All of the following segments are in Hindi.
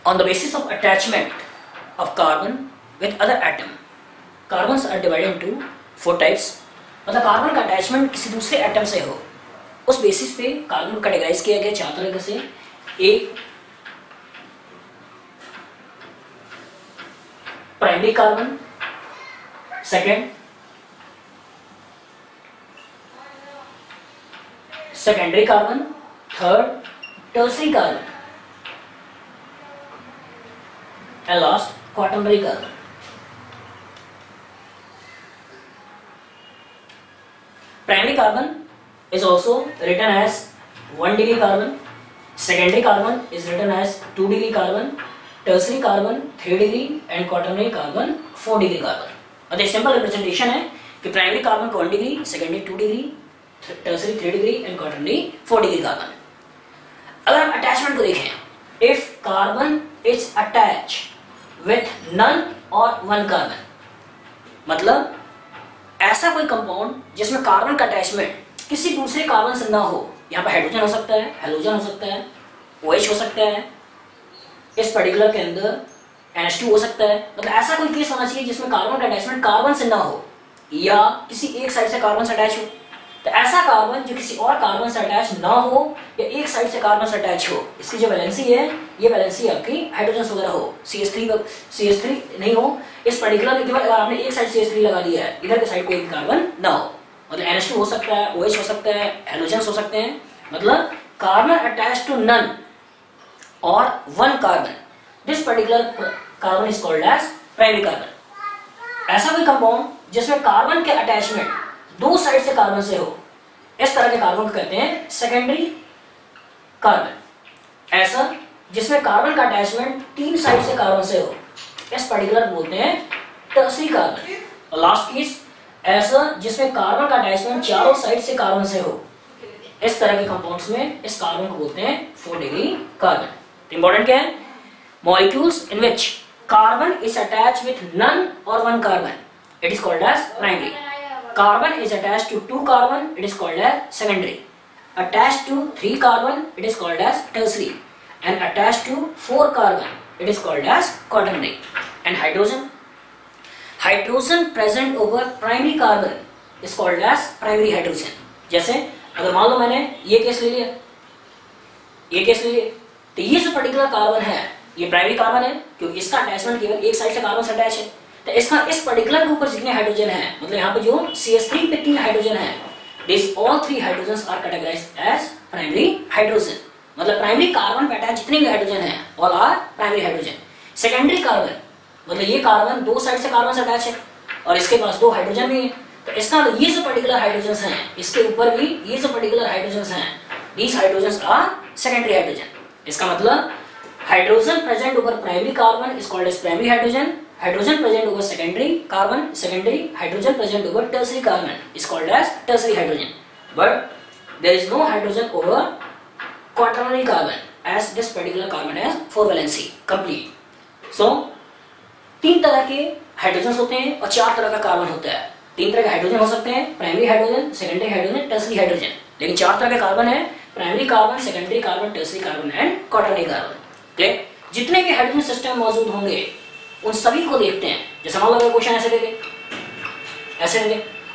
On the basis of attachment of carbon with other atom, carbons are divided into 4 types. मतलब कार्बन का अटैचमेंट किसी दूसरे एटम से हो, उस बेसिस पे कार्बन को कैटेगराइज किया गया 4 तरीके से. एक primary carbon, second secondary carbon, third tertiary carbon and last quaternary carbon. Primary carbon is also written as 1 degree carbon, secondary carbon is written as 2 degree carbon, tertiary carbon 3 degree and quaternary carbon 4 degree carbon. मतलब सिंपल रिप्रेजेंटेशन है कि प्राइमरी कार्बन को 1 degree, secondary 2 degree, tertiary 3 degree and quaternary 4 degree carbon. अगर हम अटैचमेंट को देखें, if carbon is attach with none और 1 कार्बन, मतलब ऐसा कोई कंपाउंड जिसमें कार्बन का अटैचमेंट किसी दूसरे कार्बन से ना हो. यहाँ पर हाइड्रोजन हो सकता है, हेलोजन हो सकता है, OH हो सकता है, इस पर्टिकुलर के अंदर NH2 हो सकता है. मतलब ऐसा कोई केस होना चाहिए जिसमें कार्बन का अटैचमेंट कार्बन से ना हो या किसी एक साइड से कार्बन से अटैच हो. तो ऐसा कार्बन जो किसी और कार्बन से अटैच ना हो या एक साइड से कार्बन से अटैच हो, इसकी जो वैलेंसी है, ये वैलेंसी आपकी हाइड्रोजन वगैरह हो, CH3 नहीं हो. इस पर्टिकुलर केवल अगर आपने एक साइड CH3 लगा दिया है, इधर के साइड कोई कार्बन ना हो. मतलब NH2 हो सकता है, OH हो सकता है, हेलोजन हो सकते हैं. मतलब कार्बन अटैच टू नन और 1 carbon, this particular carbon is called as primary carbon. ऐसा कोई कंपाउंड जिसमें कार्बन के अटैचमेंट 2 साइड से कार्बन से हो, इस तरह के कार्बन को कहते हैं सेकेंडरी कार्बन. ऐसा जिसमें कार्बन का अटैचमेंट 3 साइड से कार्बन से हो, इस पर्टिकुलर बोलते हैं टर्सरी कार्बन. और लास्ट केस, ऐसा जिसमें कार्बन का अटैचमेंट चारों साइड से कार्बन से हो, इस तरह के कंपाउंड्स में इस कार्बन को बोलते हैं 4 डिग्री कार्बन. इंपॉर्टेंट क्या है? Molecules in which carbon is attached with none और 1 carbon, it is called as primary. Carbon is attached to 2 carbon, it is called as secondary. Attached to 3 carbon, it is called as tertiary. And attached to 4 carbon, it is called as quaternary. And hydrogen? Hydrogen present over primary carbon is called as primary hydrogen. जैसे अगर मान लो मैंने ये केस ले लिया, तो ये जो पर्टिकुलर कार्बन है, ये प्राइमरी कार्बन है क्योंकि इसका अटैचमेंट केवल एक साइड से कार्बन से अटैच है. तो इसका इस पर्टिकुलर के ऊपर जितने हाइड्रोजन है, मतलब यहाँ पे जो CH3 पे 3 हाइड्रोजन है, this all 3 hydrogens are categorized as primary hydrogen. मतलब प्राइमरी कार्बन पे अटैच जितने भी हाइड्रोजन है, all are primary hydrogen. Secondary carbon, मतलब ये कार्बन 2 साइड से कार्बन से अटैच है और इसके पास 2 हाइड्रोजन भी है. तो इसका ये जो पर्टिकुलर हाइड्रोजन्स हैं, इसके ऊपर भी ये जो पर्टिकुलर हाइड्रोजन्स हैं, these hydrogens are secondary hydrogen. इसका मतलब hydrogen present over primary carbon is called as primary hydrogen. Hydrogen present over secondary carbon, secondary hydrogen present over tertiary carbon is called as tertiary hydrogen. But there is no hydrogen over quaternary carbon as this particular carbon has 4 valency complete. So 3 तरह के हाइड्रोजन होते हैं और 4 तरह का कार्बन होता है. 3 तरह के हाइड्रोजन हो सकते हैं, primary hydrogen, secondary hydrogen, tertiary hydrogen. लेकिन 4 तरह के कार्बन है, primary carbon, secondary carbon, tertiary carbon and quaternary carbon. Clear? जितने भी हाइड्रोजन सिस्टम मौजूद होंगे उन सभी को देखते हैं. जैसे मान लो क्वेश्चन ऐसे दे दे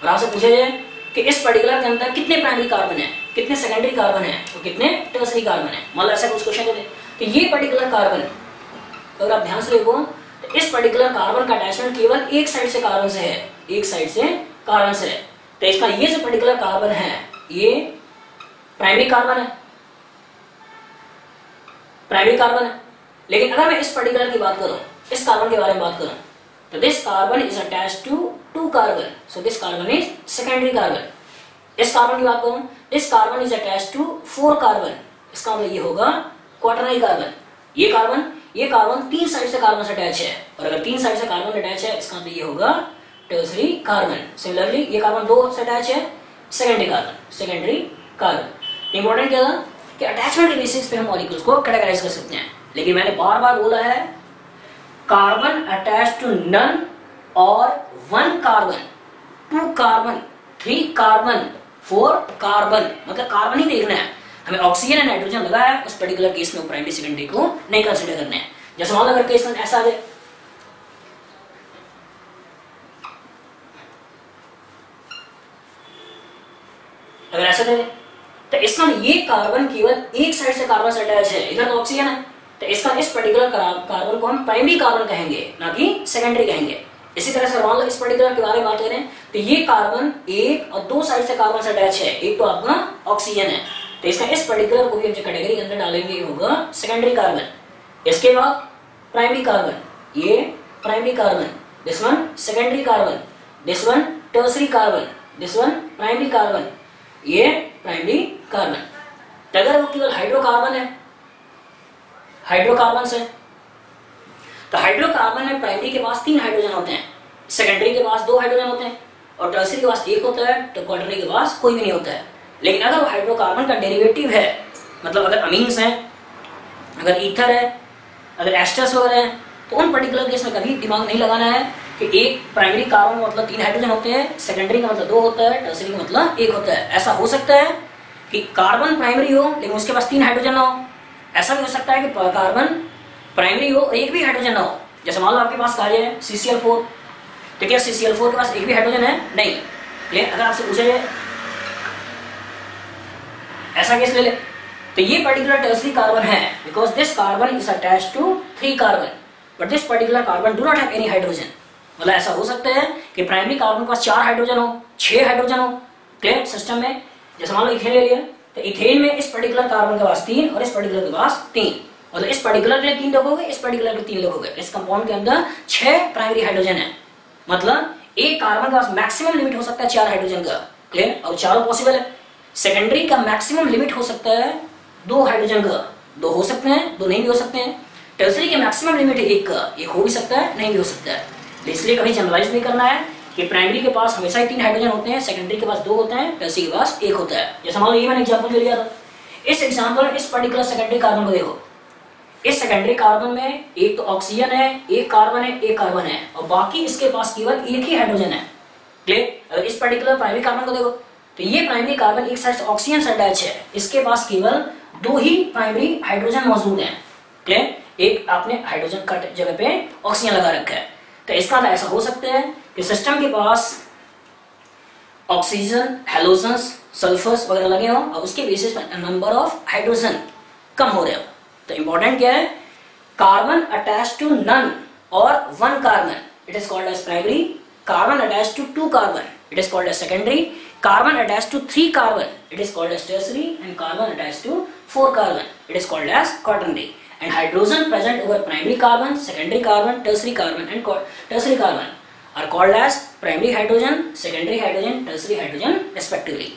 और आपसे पूछे जाए कि इस पर्टिकुलर के अंदर कितने प्राइमरी कार्बन है, कितने सेकेंडरी कार्बन है और कितने टर्सरी कार्बन है, मान लो ऐसा कुछ क्वेश्चन दे दे, तो ये पर्टिकुलर कार्बन अगर आप ध्यान से देखो तो इस पर्टिकुलर कार्बन का अटैचमेंट केवल एक साइड से कार्बन से है, एक साइड से कार्बन से है. तो इसका ये जो पर्टिकुलर कार्बन है, ये प्राइमरी कार्बन है, प्राइमरी कार्बन है. लेकिन अगर मैं इस पर्टिकुलर की बात करूं, इस कार्बन के बारे में बात करूं, तो this carbon is attached to 2 carbon, so this carbon is secondary carbon. इस कार्बन की बात करूं, this carbon is attached to 4 carbon, इसका मतलब ये होगा क्वाटरनरी कार्बन. ये कार्बन 3 साइड से कार्बन से अटैच है और अगर 3 साइड से कार्बन अटैच है, इसका मतलब ये होगा टर्सरी कार्बन. सिमिलरली ये कार्बन 2 से अटैच है, सेकेंडरी कार्बन. इंपॉर्टेंट क्या था कि अटैचमेंट के बेसिस पे हम मॉलिक्यूल्स को कैटेगराइज कर सकते हैं. लेकिन मैंने बार बोला है, कार्बन अटैच टू नन और 1 कार्बन, 2 कार्बन, 3 कार्बन, 4 कार्बन, मतलब कार्बन ही देखना है हमें. ऑक्सीजन एंड नाइट्रोजन लगा है, उस पर्टिकुलर केस में प्राइमरी सेकेंडरी को नहीं कंसीडर करना है. जैसे मान लो अगर केस में ऐसा आ जाए, अगर ऐसा दे तो इसका ये कार्बन केवल एक साइड से कार्बन से अटैच है, इधर तो ऑक्सीजन है, तो इसका इस पर्टिकुलर कार्बन को हम प्राइमरी कार्बन कहेंगे, ना कि सेकेंडरी कहेंगे। इसी तरह से मान लो इस पर्टिकुलर के बारे में बात करें तो ये कार्बन एक और दो साइड से कार्बन से अटैच है, एक तो आपका ऑक्सीजन है, तो इसका इस पर्टिकुलर को भी हम जो कैटेगरी के अंदर डालेंगे ये होगा सेकेंडरी कार्बन। इसके बाद प्राइमरी कार्बन, ये primary carbon, this one secondary carbon, this one tertiary carbon, this one primary carbon, ये प्राइमरी कार्बन। तो अगर वो केवल हाइड्रोकार्बन है, हाइड्रोकार्बन है, तो हाइड्रोकार्बन में प्राइमरी के पास 3 हाइड्रोजन होते हैं, सेकेंडरी के पास 2 हाइड्रोजन होते हैं और टर्सरी के पास 1 होता है, तो क्वार्टरनरी के पास कोई भी नहीं होता है। लेकिन अगर वो हाइड्रोकार्बन का डेरिवेटिव है, मतलब अगर अमीन्स हैं, अगर ईथर है, अगर एस्टर्स वगैरह है, तो उन पर्टिकुलर केस में कभी दिमाग नहीं लगाना है कि एक प्राइमरी कार्बन का मतलब 3 हाइड्रोजन होते हैं, सेकेंडरी का मतलब 2 होता है, टर्सरी का मतलब 1 होता है। ऐसा हो सकता है कि कार्बन प्राइमरी हो लेकिन उसके पास 3 हाइड्रोजन ना हो, ऐसा भी हो सकता है कि कार्बन प्राइमरी हो और एक भी हाइड्रोजन ना हो। जैसे मान लो आपके पास कार्य है CCl4, तो क्या CCl4 के पास एक भी हाइड्रोजन है? नहीं। लेकिन अगर आपसे पूछा जाए ऐसा केस ले ले, तो ये पर्टिकुलर टर्सरी कार्बन है because this carbon is attached to 3 carbon but this particular carbon do not have any hydrogen. मतलब ऐसा हो सकता है कि प्राइमरी कार्बन के पास 4 हाइड्रोजन हो, 6 हाइड्रोजन हो क्लियर सिस्टम में। जैसे मान लो इथेन ले लिया, तो इथेन में इस पर्टिकुलर कार्बन के पास 3 और इस पर्टिकुलर के पास 3, मतलब इस पर्टिकुलर के लिए 3 लोग हो गए, इस पर्टिकुलर के 3 लोग हो गए। इस कंपाउंड के अंदर 6 प्राइमरी हाइड्रोजन है, मतलब एक कार्बन के पास मैक्सिमम लिमिट हो सकता है 4 हाइड्रोजन का क्लियर, और चारों पॉसिबल है। सेकेंडरी का मैक्सिमम लिमिट हो सकता है 2 हाइड्रोजन का, 2 हो सकते हैं, 2 नहीं भी हो सकते हैं। टर्सरी के मैक्सिमम लिमिट है 1 का, 1 हो भी सकता है, नहीं भी हो सकता है। इसलिए कभी जनरलाइज नहीं करना है कि प्राइमरी के पास हमेशा ही 3 हाइड्रोजन होते हैं, सेकेंडरी के पास 2 होते हैं, टर्सरी के पास 1 होता है। जैसे मान लो ये मैंने एग्जांपल लिया था, इस एग्जांपल में इस पर्टिकुलर सेकेंडरी कार्बन को देखो, इस सेकेंडरी कार्बन में एक तो ऑक्सीजन है, एक कार्बन है, एक कार्बन है, और बाकी इसके पास केवल एक ही हाइड्रोजन है क्लियर। अगर इस पर्टिकुलर प्राइमरी कार्बन को देखो तो ये प्राइमरी कार्बन एक साइड से ऑक्सीजन से अटैच है, इसके पास केवल 2 ही प्राइमरी हाइड्रोजन मौजूद हैं क्लियर, एक आपने हाइड्रोजन का जगह पे ऑक्सीजन लगा रखा है। तो इसका मतलब ऐसा हो सकता है कि सिस्टम के पास ऑक्सीजन, हैलोजन्स, सल्फर्स वगैरह लगे हो और उसके बेसिस पर नंबर ऑफ हाइड्रोजन कम हो रहे हो। तो इंपॉर्टेंट क्या है, कार्बन अटैच टू नन और 1 carbon it is called as primary, carbon attach to 2 carbon it is called as secondary, carbon attach to 3 carbon it is called as tertiary, and carbon attach to 4 carbon it is called as quaternary. And hydrogen present over primary carbon, secondary carbon, tertiary carbon and tertiary carbon are called as primary hydrogen, secondary hydrogen, tertiary hydrogen respectively.